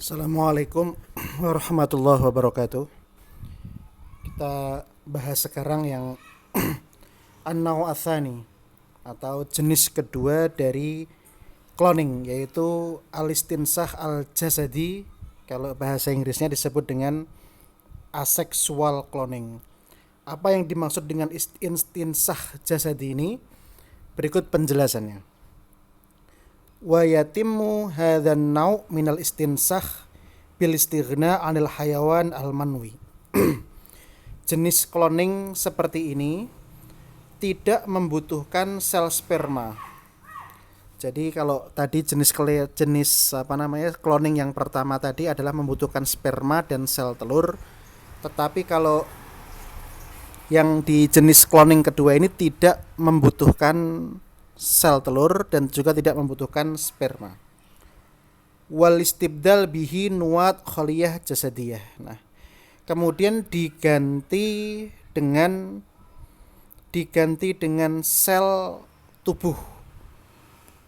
Assalamualaikum warahmatullahi wabarakatuh. Kita bahas sekarang yang an-naw' atsani atau jenis kedua dari cloning, yaitu al-istinsakh al-jasadi. Kalau bahasa Inggrisnya disebut dengan asexual cloning. Apa yang dimaksud dengan istinsakh jasadi ini? Berikut penjelasannya. Wa yatimmu hadzan naw' minal istinsakh bil istighna 'anil hayawan al manwi. Jenis cloning seperti ini tidak membutuhkan sel sperma. Jadi kalau tadi jenis cloning yang pertama tadi adalah membutuhkan sperma dan sel telur, tetapi kalau yang di jenis cloning kedua ini tidak membutuhkan sel telur dan juga tidak membutuhkan sperma. Wal istibdal bihi nuwat khaliyah jasadiyah. Nah, kemudian diganti dengan sel tubuh.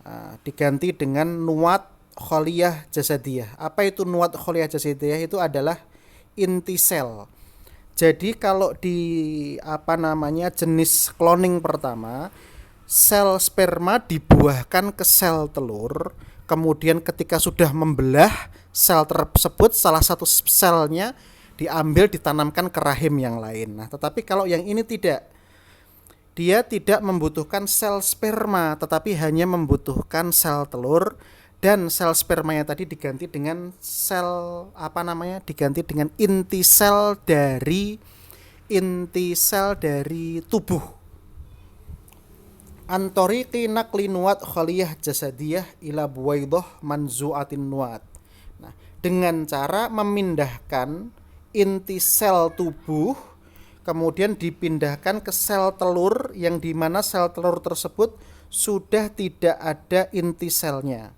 Nah, diganti dengan nuwat khaliyah jasadiyah. Apa itu nuwat khaliyah jasadiyah? Itu adalah inti sel. Jadi kalau di jenis cloning pertama, sel sperma dibuahkan ke sel telur, kemudian ketika sudah membelah sel tersebut, salah satu selnya diambil ditanamkan ke rahim yang lain. Nah, tetapi kalau yang ini tidak, dia tidak membutuhkan sel sperma, tetapi hanya membutuhkan sel telur, dan sel spermanya tadi diganti dengan diganti dengan inti sel dari tubuh. Antoriqi naqli nuwat khaliyah jasadiyah ila buwaidah manzu'atin nuwat. Nah, dengan cara memindahkan inti sel tubuh kemudian dipindahkan ke sel telur, yang dimana sel telur tersebut sudah tidak ada inti selnya.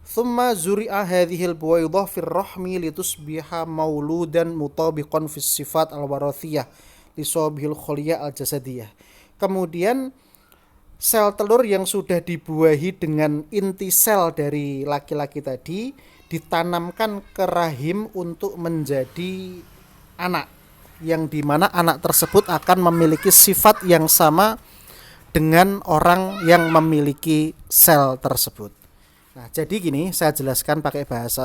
Thumma zuri'a hadhil buwaidah fir rahmi litusbiha mauludan mutabiqan fis sifat al-warathiyah li sawbihil khaliyah al-jasadiyah. Kemudian sel telur yang sudah dibuahi dengan inti sel dari laki-laki tadi ditanamkan ke rahim untuk menjadi anak, yang dimana anak tersebut akan memiliki sifat yang sama dengan orang yang memiliki sel tersebut. Nah, jadi gini, saya jelaskan bebas.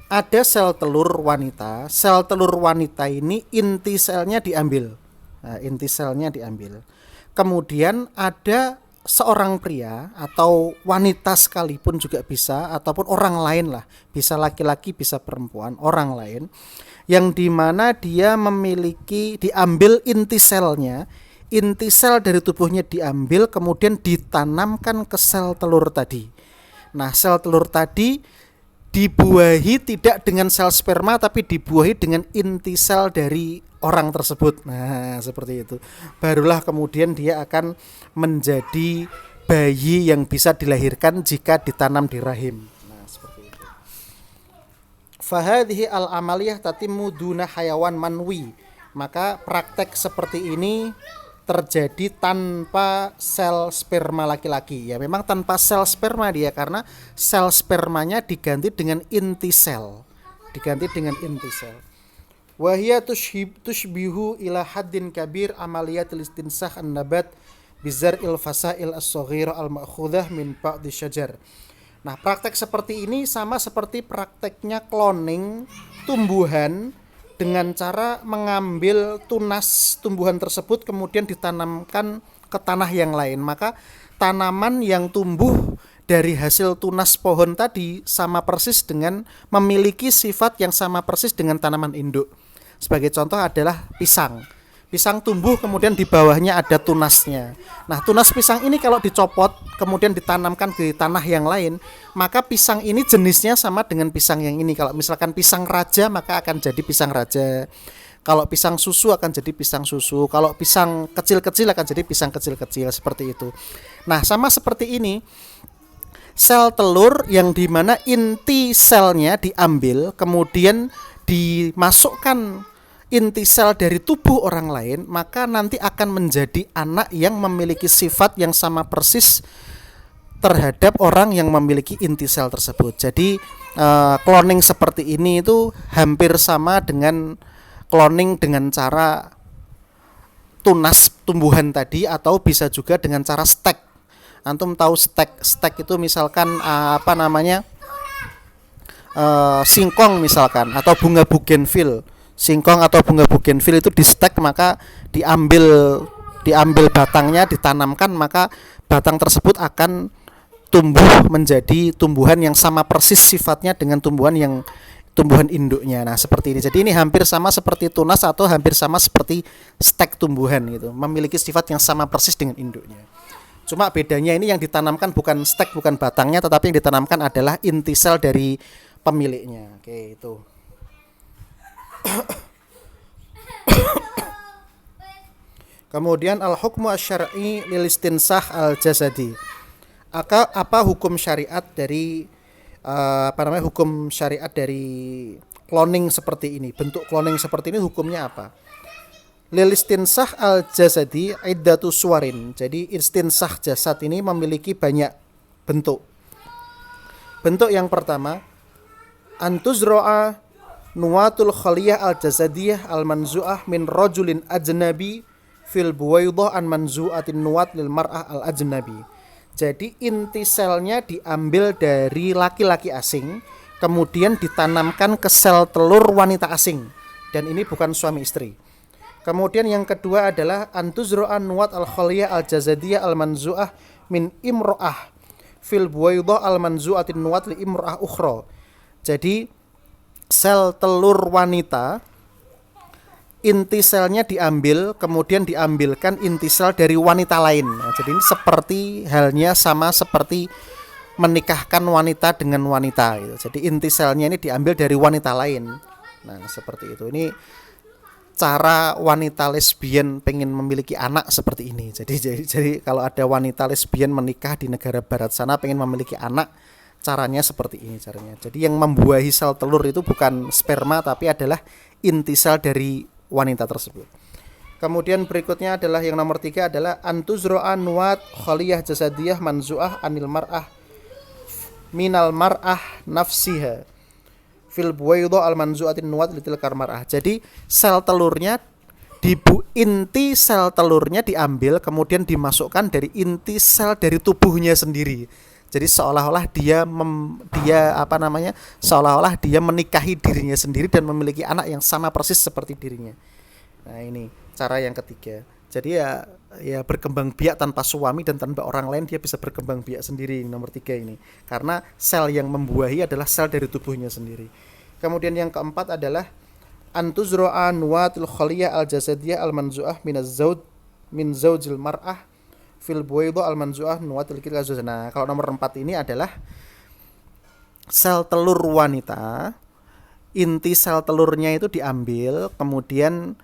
Ada sel telur wanita. Sel telur wanita ini inti selnya diambil. Kemudian ada seorang pria atau wanita sekalipun juga bisa, ataupun orang lain lah, bisa laki-laki bisa perempuan, orang lain, yang dimana dia diambil inti selnya, inti sel dari tubuhnya diambil kemudian ditanamkan ke sel telur tadi. Nah, sel telur tadi dibuahi tidak dengan sel sperma, tapi dibuahi dengan inti sel dari orang tersebut. Nah, seperti itu. Barulah kemudian dia akan menjadi bayi yang bisa dilahirkan jika ditanam di rahim. Nah, seperti itu. Fahadhihi al-amaliyah tatimmu duna hayawan manwi. Maka praktek seperti ini terjadi tanpa sel sperma laki-laki. Ya, memang tanpa sel sperma dia, karena sel spermanya diganti dengan inti sel. Wahia tushbihu ila haddin kabir amaliyatil istinsakh an-nabat bizar'il fasail as-saghira al-ma'khudah min ba'di syajar. Nah, praktek seperti ini sama seperti prakteknya cloning tumbuhan, dengan cara mengambil tunas tumbuhan tersebut kemudian ditanamkan ke tanah yang lain. Maka tanaman yang tumbuh dari hasil tunas pohon tadi sama persis dengan memiliki sifat yang sama persis dengan tanaman induk. Sebagai contoh adalah pisang. Pisang tumbuh kemudian di bawahnya ada tunasnya. Nah, tunas pisang ini kalau dicopot kemudian ditanamkan di tanah yang lain, maka pisang ini jenisnya sama dengan pisang yang ini. Kalau misalkan pisang raja, maka akan jadi pisang raja. Kalau pisang susu akan jadi pisang susu. Kalau pisang kecil-kecil akan jadi pisang kecil-kecil, seperti itu. Nah, sama seperti ini, sel telur yang dimana inti selnya diambil kemudian dimasukkan inti sel dari tubuh orang lain, maka nanti akan menjadi anak yang memiliki sifat yang sama persis terhadap orang yang memiliki intisal tersebut. Jadi cloning seperti ini itu hampir sama dengan cloning dengan cara tunas tumbuhan tadi, atau bisa juga dengan cara stek. Antum tahu stek itu misalkan singkong misalkan, atau bunga bougainville. Singkong atau bunga bougainville itu di stek, maka diambil batangnya, ditanamkan, maka batang tersebut akan tumbuh menjadi tumbuhan yang sama persis sifatnya dengan tumbuhan induknya. Nah, seperti ini. Jadi ini hampir sama seperti tunas atau hampir sama seperti stek tumbuhan gitu, memiliki sifat yang sama persis dengan induknya. Cuma bedanya ini yang ditanamkan bukan stek, bukan batangnya, tetapi yang ditanamkan adalah inti sel dari pemiliknya. Oke, itu. Kemudian al-hukmu asy-syar'i lil istinsah al-jasadi. Apa hukum syariat dari hukum syariat dari cloning seperti ini? Bentuk cloning seperti ini hukumnya apa? Lil istinsah al-jasadi iddatu suwarin. Jadi istinsah jasad ini memiliki banyak bentuk. Bentuk yang pertama, antuzro'a nuwatul khaliyah al-jasadiyah al-manzu'ah min rajulin ajnabi fil buwaidah an manzu'atin nuwat lil mar'ah al-ajnabi. Jadi inti selnya diambil dari laki-laki asing, kemudian ditanamkan ke sel telur wanita asing, dan ini bukan suami istri. Kemudian yang kedua adalah antuzro'a nuwat al-khaliyah al-jasadiyah al-manzu'ah min imro'ah fil buwaidah al-manzu'atin nuwat li imro'ah ukhra. Jadi sel telur wanita, inti selnya diambil, kemudian diambilkan inti sel dari wanita lain. Nah, jadi ini seperti halnya sama seperti menikahkan wanita dengan wanita gitu. Jadi inti selnya ini diambil dari wanita lain. Nah, seperti itu. Ini cara wanita lesbian pengen memiliki anak seperti ini. Jadi kalau ada wanita lesbian menikah di negara barat sana pengen memiliki anak, caranya seperti ini caranya. Jadi yang membuahi sel telur itu bukan sperma, tapi adalah inti sel dari wanita tersebut. Kemudian berikutnya adalah yang nomor 3 adalah antuzro'a nuwat khaliyah jasadiyah manzu'ah anil mar'ah minal mar'ah nafsiha fil buwaidah al manzu'atin nuwat litil karmar'ah. Jadi sel telurnya inti sel telurnya diambil, kemudian dimasukkan dari inti sel dari tubuhnya sendiri. Jadi seolah-olah seolah-olah dia menikahi dirinya sendiri dan memiliki anak yang sama persis seperti dirinya. Nah, ini cara yang ketiga. Jadi ya berkembang biak tanpa suami dan tanpa orang lain, dia bisa berkembang biak sendiri, nomor 3 ini. Karena sel yang membuahi adalah sel dari tubuhnya sendiri. Kemudian yang keempat adalah antuzro'a nuwatul khaliyah al-jasadiyah al-manzu'ah min zaujil mar'ah fil buwaidah al-manzu'ah nuwatil kilazuz. Nah, kalau nomor 4 ini adalah sel telur wanita, inti sel telurnya itu diambil, kemudian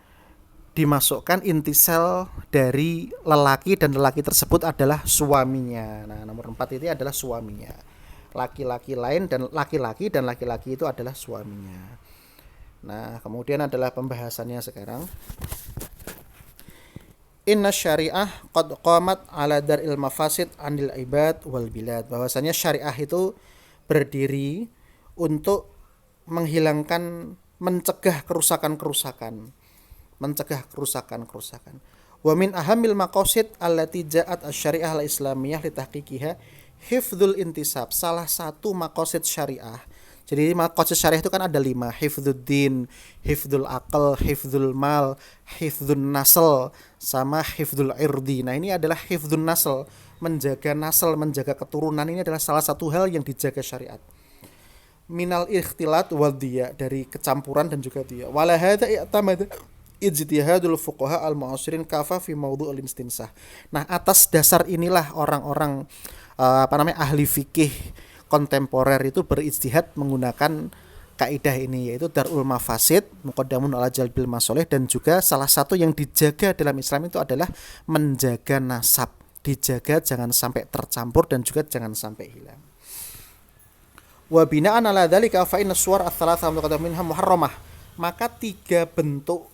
dimasukkan inti sel dari lelaki, dan lelaki tersebut adalah suaminya. Nah, nomor 4 ini adalah suaminya. Laki-laki lain dan laki-laki itu adalah suaminya. Nah, kemudian adalah pembahasannya sekarang. Inna syariah qad qamat ala dar'il mafasid anil ibad wal bilad. Bahwasanya syariah itu berdiri untuk mencegah kerusakan-kerusakan. Wa min ahamil maqasid allati ja'at asy-syariah al-islamiyah li tahqiqiha hifdzul intisab. Salah satu maqasid syariah. Jadi maqasid syariah itu kan ada 5, hifdzuddin, hifdzul aql, hifdzul mal, hifdzun nasl, sama hifdzul irdi. Nah, ini adalah hifdzun nasl, menjaga nasl, menjaga keturunan. Ini adalah salah satu hal yang dijaga syariat. Minal ikhtilat wal diya, dari kecampuran dan juga diya. Wala hadza i'tamada ijtihadul fuqaha al-mu'asirin kafa fi maudhu'il istinsah. Nah, atas dasar inilah orang-orang ahli fikih kontemporer itu berijtihad menggunakan kaidah ini, yaitu darul mafasid muqaddamun ala jalbil masoleh, dan juga salah satu yang dijaga dalam Islam itu adalah menjaga nasab, dijaga jangan sampai tercampur dan juga jangan sampai hilang. Wa bina'an ala dzalika fa inna suwar ats-tsalatsa muqaddam minha muharramah. Maka 3 bentuk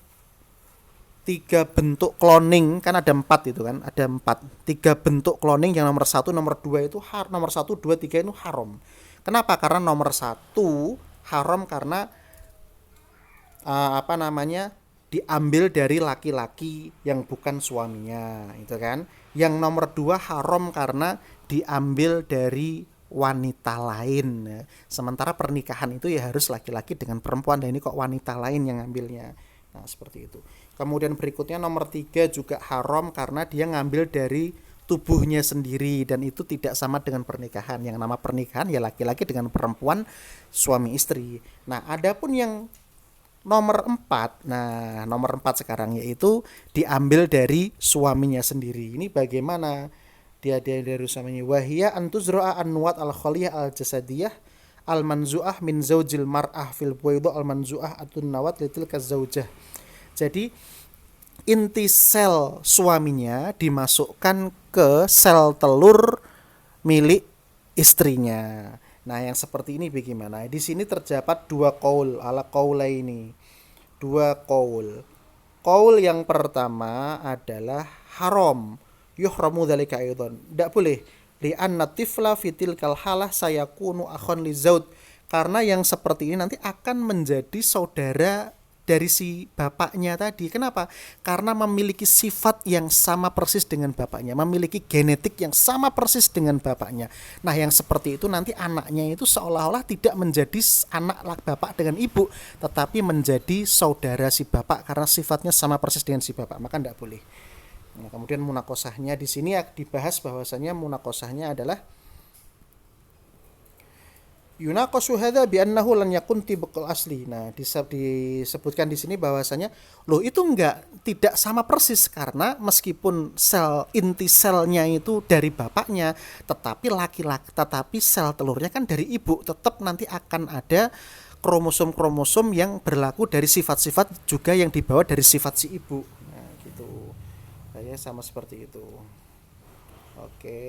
3 bentuk cloning, kan ada 4 itu kan, ada 4. 3 bentuk cloning yang nomor 1, nomor 2 itu nomor 1, 2, 3 itu haram. Kenapa? Karena nomor 1 haram karena diambil dari laki-laki yang bukan suaminya, itu kan. Yang nomor 2 haram karena diambil dari wanita lain. Sementara pernikahan itu ya harus laki-laki dengan perempuan, dan ini kok wanita lain yang ngambilnya. Nah, seperti itu. Kemudian berikutnya nomor 3 juga haram karena dia ngambil dari tubuhnya sendiri, dan itu tidak sama dengan pernikahan. Yang nama pernikahan ya laki-laki dengan perempuan, suami istri. Nah, adapun yang nomor 4, nah nomor 4 sekarang yaitu diambil dari suaminya sendiri. Ini bagaimana dia dari suaminya? Wahia antuzra'a anwat al-khaliyah al-jasadiyah al-manzu'ah min zaujil mar'ah fil buwaidu al-manzu'ah atun nawat litilka zaujah. Jadi inti sel suaminya dimasukkan ke sel telur milik istrinya. Nah, yang seperti ini bagaimana? Di sini terdapat 2 qaul ala qaulaini. 2 qaul. Qaul yang pertama adalah haram. Yuhramu dzalika aidan. Tidak boleh. Li anna tifla fitil kal halah sayakunu akhon li zaud. Karena yang seperti ini nanti akan menjadi saudara dari si bapaknya tadi. Kenapa? Karena memiliki sifat yang sama persis dengan bapaknya, memiliki genetik yang sama persis dengan bapaknya. Nah, yang seperti itu nanti anaknya itu seolah-olah tidak menjadi anak bapak dengan ibu, tetapi menjadi saudara si bapak karena sifatnya sama persis dengan si bapak, maka tidak boleh. Nah, kemudian munakosahnya di sini dibahas bahwasanya munakosahnya adalah yunaqashu hadza bi annahu lan yakun tibqal asli. Nah, disebutkan di sini bahwasanya itu tidak sama persis, karena meskipun inti selnya itu dari bapaknya, tetapi sel telurnya kan dari ibu, tetap nanti akan ada kromosom-kromosom yang berlaku dari sifat-sifat juga yang dibawa dari sifat si ibu. Nah, gitu. Saya sama seperti itu. Oke.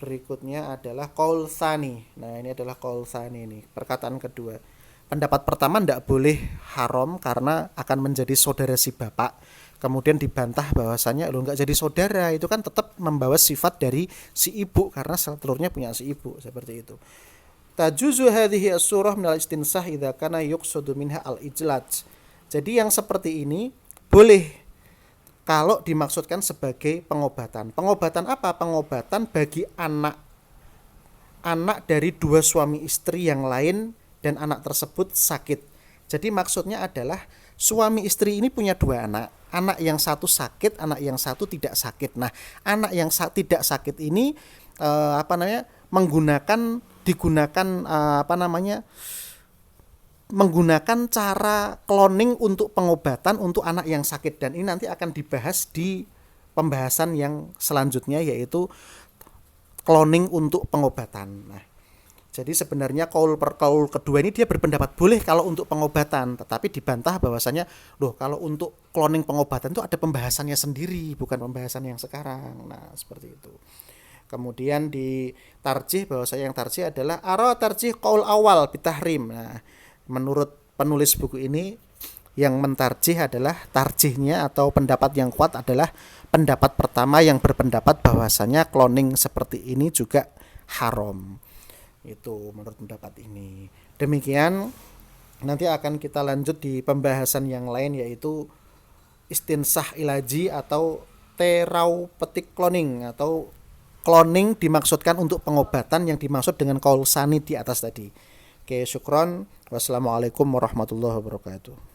Berikutnya adalah qaul tsani. Nah, ini adalah qaul tsani ini, perkataan kedua. Pendapat pertama tidak boleh haram karena akan menjadi saudara si bapak. Kemudian dibantah bahwasanya enggak jadi saudara, itu kan tetap membawa sifat dari si ibu karena sel telurnya punya si ibu, seperti itu. Tajuzu hadhihi as-surah minal istinsah idza kana yuqsadu minha al-ijlaj. Jadi yang seperti ini boleh kalau dimaksudkan sebagai pengobatan. Pengobatan apa? Pengobatan bagi anak dari 2 suami istri yang lain dan anak tersebut sakit. Jadi maksudnya adalah suami istri ini punya 2 anak. Anak yang satu sakit, anak yang satu tidak sakit. Nah, anak yang tidak sakit ini menggunakan cara cloning untuk pengobatan untuk anak yang sakit, dan ini nanti akan dibahas di pembahasan yang selanjutnya, yaitu cloning untuk pengobatan. Nah, jadi sebenarnya kaul kedua ini dia berpendapat boleh kalau untuk pengobatan, tetapi dibantah bahwasanya kalau untuk cloning pengobatan itu ada pembahasannya sendiri, bukan pembahasan yang sekarang. Nah, seperti itu. Kemudian di tarjih, bahwasanya yang tarjih adalah tarjih qaul awal bitahrim. Nah, menurut penulis buku ini yang mentarjih adalah tarjihnya atau pendapat yang kuat adalah pendapat pertama yang berpendapat bahwasanya cloning seperti ini juga haram. Itu menurut pendapat ini. Demikian, nanti akan kita lanjut di pembahasan yang lain, yaitu istinsah ilaji atau therapeutic cloning, atau cloning dimaksudkan untuk pengobatan yang dimaksud dengan qaul tsani di atas tadi. Oke, syukron. Wassalamualaikum warahmatullahi wabarakatuh.